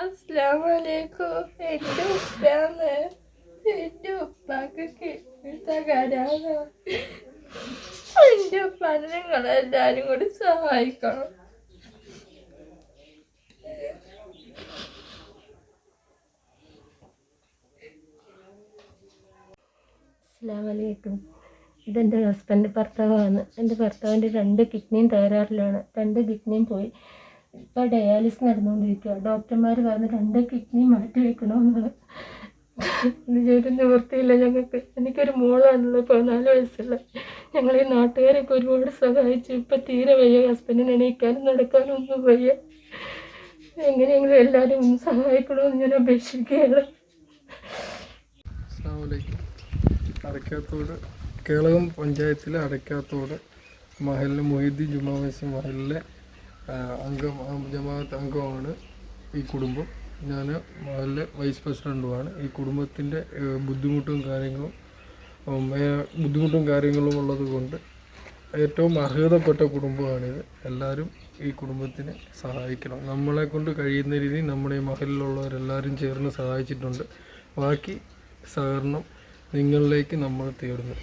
അസ്സലാമലൈക്കും. എൻ്റെ ഉപ്പാന്ന് എൻ്റെ ഉപ്പാക്ക് തകരാണ്. എൻ്റെ ഉപ്പാനെ നിങ്ങളെല്ലാവരും കൂടി സഹായിക്കണം. അസ്സലാമലൈക്കും. ഇതെൻ്റെ ഭർത്താവാണ്. എൻ്റെ ഭർത്താവിൻ്റെ 2 കിഡ്നിയും തകരാറിലാണ്. 2 കിഡ്നിയും പോയി. ഇപ്പോൾ ഡയാലിസിസ് നടന്നുകൊണ്ടിരിക്കുക. ഡോക്ടർമാർ പറഞ്ഞ് 2 കിഡ്നി മാറ്റി വയ്ക്കണമെന്നാണ്. ഒരു നിവൃത്തിയില്ല ഞങ്ങൾക്ക്. എനിക്കൊരു മോളാണുള്ളത്, 14 വയസ്സുള്ള. ഞങ്ങൾ ഈ നാട്ടുകാരൊക്കെ ഒരുപാട് സഹായിച്ചു. ഇപ്പം തീരെ വയ്യ. ഹസ്ബൻഡിന് എണീക്കാനും നടക്കാനും ഒന്നും വയ്യ. എങ്ങനെയെങ്കിലും എല്ലാവരും ഒന്ന് സഹായിക്കണമെന്ന് ഞാൻ അപേക്ഷിക്കുകയാണ്. അടയ്ക്കാത്തോട് കേളകം പഞ്ചായത്തിലെ അടയ്ക്കാത്തോട് മഹലിലെ മൊഹീദ്ദീൻ ജുമാ മസ്ജിദ് മഹലിലെ ജമാഅത്ത് അംഗമാണ് ഈ കുടുംബം. ഞാൻ മഹലിലെ വൈസ് പ്രസിഡൻറ്റുമാണ്. ഈ കുടുംബത്തിൻ്റെ ബുദ്ധിമുട്ടും കാര്യങ്ങളും ഉള്ളത് കൊണ്ട് ഏറ്റവും അർഹതപ്പെട്ട കുടുംബമാണിത്. എല്ലാവരും ഈ കുടുംബത്തിനെ സഹായിക്കണം. നമ്മളെ കൊണ്ട് കഴിയുന്ന രീതിയിൽ നമ്മുടെ ഈ മഹലിലുള്ളവരെല്ലാവരും ചേർന്ന് സഹായിച്ചിട്ടുണ്ട്. ബാക്കി സഹകരണം നിങ്ങളിലേക്ക് നമ്മൾ തേടുന്നു.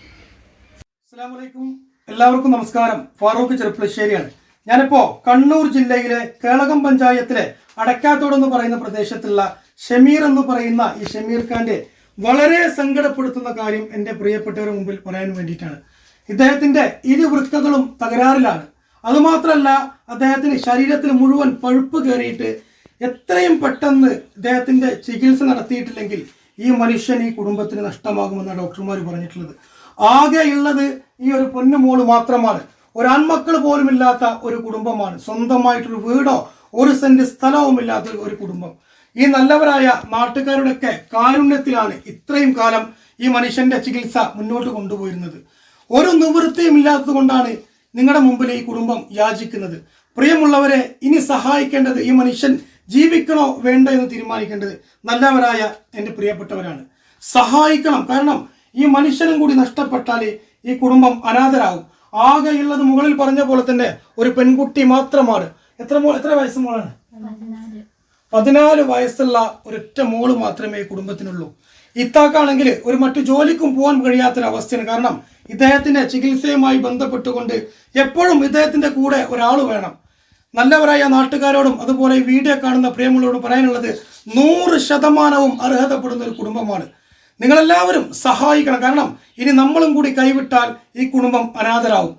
അസ്സലാമലൈക്കും. എല്ലാവർക്കും നമസ്കാരം. ഫാറൂഖ് ചെറുപ്പശ്ശേരിയാണ്. ഞാനിപ്പോൾ കണ്ണൂർ ജില്ലയിലെ കേളകം പഞ്ചായത്തിലെ അടയ്ക്കാത്തോട് എന്ന് പറയുന്ന പ്രദേശത്തുള്ള ഷമീർ എന്ന് പറയുന്ന ഈ ഷമീർ ഖാന്റെ വളരെ സങ്കടപ്പെടുത്തുന്ന കാര്യം എൻ്റെ പ്രിയപ്പെട്ടവരുടെ മുമ്പിൽ പറയാൻ വേണ്ടിയിട്ടാണ്. ഇദ്ദേഹത്തിന്റെ ഇരുവൃക്കകളും തകരാറിലാണ്. അതുമാത്രമല്ല, അദ്ദേഹത്തിന് ശരീരത്തിൽ മുഴുവൻ പഴുപ്പ് കയറിയിട്ട് എത്രയും പെട്ടെന്ന് ഇദ്ദേഹത്തിന്റെ ചികിത്സ നടത്തിയിട്ടില്ലെങ്കിൽ ഈ മനുഷ്യൻ ഈ കുടുംബത്തിന് നഷ്ടമാകുമെന്നാണ് ഡോക്ടർമാർ പറഞ്ഞിട്ടുള്ളത്. ആകെ ഉള്ളത് ഈ ഒരു പൊന്നുമോള് മാത്രമാണ്. ഒരാൺമക്കൾ പോലും ഇല്ലാത്ത ഒരു കുടുംബമാണ്. സ്വന്തമായിട്ടൊരു വീടോ 1 സെന്റ് സ്ഥലവും ഇല്ലാത്ത ഒരു കുടുംബം. ഈ നല്ലവരായ നാട്ടുകാരുടെയൊക്കെ കാരുണ്യത്തിലാണ് ഇത്രയും കാലം ഈ മനുഷ്യന്റെ ചികിത്സ മുന്നോട്ട് കൊണ്ടുപോയിരുന്നത്. ഒരു നിവൃത്തിയും ഇല്ലാത്തത് കൊണ്ടാണ് നിങ്ങളുടെ മുമ്പിൽ ഈ കുടുംബം യാചിക്കുന്നത്. പ്രിയമുള്ളവരെ, ഇനി സഹായിക്കേണ്ടത് ഈ മനുഷ്യൻ ജീവിക്കണോ വേണ്ട എന്ന് തീരുമാനിക്കേണ്ടത് നല്ലവരായ എൻ്റെ പ്രിയപ്പെട്ടവരാണ്. സഹായിക്കണം. കാരണം ഈ മനുഷ്യനും കൂടി നഷ്ടപ്പെട്ടാൽ ഈ കുടുംബം അനാഥരാകും. ആകെയുള്ളത് മുകളിൽ പറഞ്ഞ പോലെ തന്നെ ഒരു പെൺകുട്ടി മാത്രമാണ്. എത്ര വയസ്സ് മോളാണ്? 14 വയസ്സുള്ള ഒരൊറ്റ മോള് മാത്രമേ ഈ കുടുംബത്തിനുള്ളൂ. ഇത്താക്കാണെങ്കിൽ ഒരു മറ്റു ജോലിക്കും പോകാൻ കഴിയാത്തൊരവസ്ഥയാണ്. കാരണം ഇദ്ദേഹത്തിന്റെ ചികിത്സയുമായി ബന്ധപ്പെട്ടുകൊണ്ട് എപ്പോഴും ഇദ്ദേഹത്തിന്റെ കൂടെ ഒരാൾ വേണം. നല്ലവരായ നാട്ടുകാരോടും അതുപോലെ ഈ വീഡിയോ കാണുന്ന പ്രിയമുള്ളവരോടും പറയാനുള്ളത് 100% അർഹതപ്പെടുന്ന ഒരു കുടുംബമാണ്. നിങ്ങളെല്ലാവരും സഹായിക്കണം. കാരണം ഇനി നമ്മളും കൂടി കൈവിട്ടാൽ ഈ കുടുംബം അനാഥരാകും.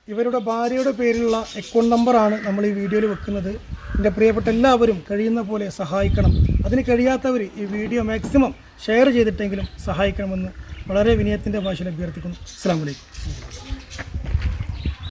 ഇവരുടെ ഭാര്യയുടെ പേരിലുള്ള അക്കൗണ്ട് നമ്പറാണ് നമ്മൾ ഈ വീഡിയോയിൽ വെക്കുന്നത്. എൻ്റെ പ്രിയപ്പെട്ട എല്ലാവരും കഴിയുന്ന പോലെ സഹായിക്കണം. അതിന് കഴിയാത്തവർ ഈ വീഡിയോ മാക്സിമം ഷെയർ ചെയ്തിട്ടെങ്കിലും സഹായിക്കണമെന്ന് വളരെ വിനയത്തിൻ്റെ ഭാഷയിൽ അഭ്യർത്ഥിക്കുന്നു. അസ്സലാമു അലൈക്കും.